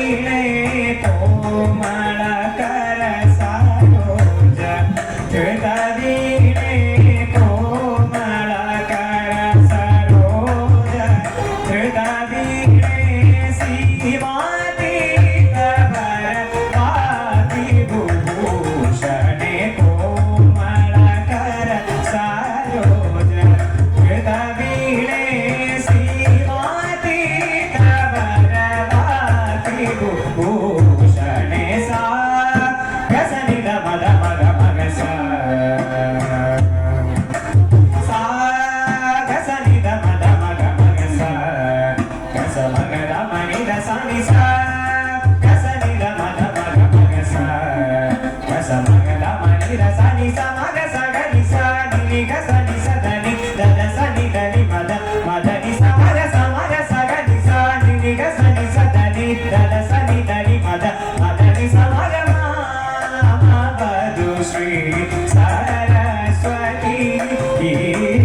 वीणे कोमल कर सरोज धृता वीणे कोमल कर सरोज धृता वीणे सीमातीत भरवाति भूषणे कोमल कर सरोज धृता वीणे सीमातीत भरवाति भूषणे सा गसनि द मद मग मग सा गसनि द मद मग मग सा गस मग द मनि द सनि सा गसनि द मद मग मग सा गस मग द मनि द सनि सा मग सा गनि सा नि गस नि स द नि द द सनि द नि मद मद नि सा मग सा गनि सा नि गस नि स द नि द द सनि द नि मद मद नि सा मग मा बधु श्री सरस्वती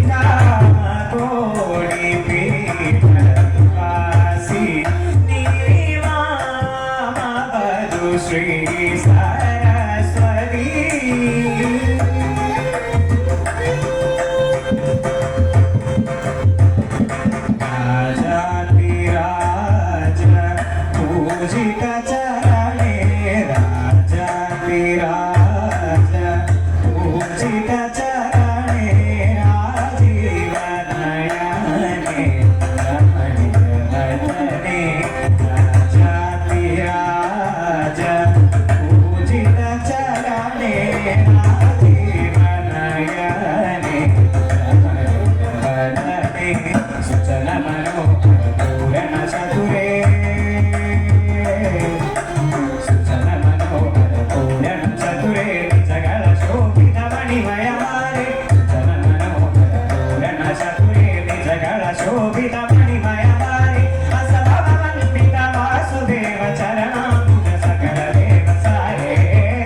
काम कोटि पीठ वासी नीमा बधु श्री सरस्वती राजाधिराज पूजित चरणे राजाधिराज पूजित चरणे राजीव नयने रमणीयवदने राजाधिराज पूजित चरणे राजीव नयने रमणीयवदने सुचन मनोहर पूरण चतुरे सुचन मनोहर पूरण चतुरे जगल शोभित मणिमय मारे सुचन मनोहर पूरण चतुरे जगल शोभित मणिमय मारे असभव वन्दित वासुदेव चरणाम्बुज सकल देव सारे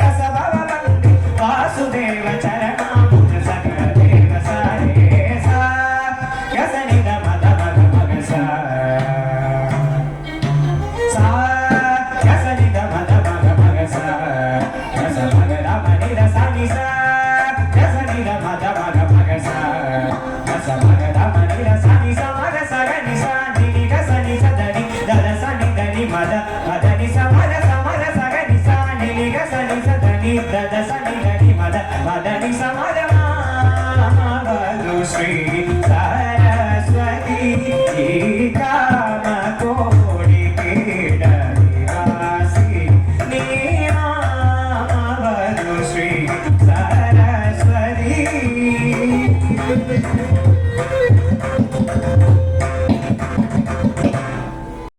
असभव वन्दित वासुदेव चरणाम्बुज सकल देव सारे सा गसनि द मद मग मग सा सा गसनि द मद मग मग सा गस मग द मनि द सनि सा गसनि द मद मग मग सा गस मग द मनि द सनि सा मग सा गनि सा नि गसनि स द नि द द सनि द नि मद मद नि सा मग सा गनि सा नि गसनि स द नि द द सनि द नि मद मद नि सा मग मा बधु श्री सरस्वती काम कोटि पीठ निवासी नीमा बधु श्री सरस्वती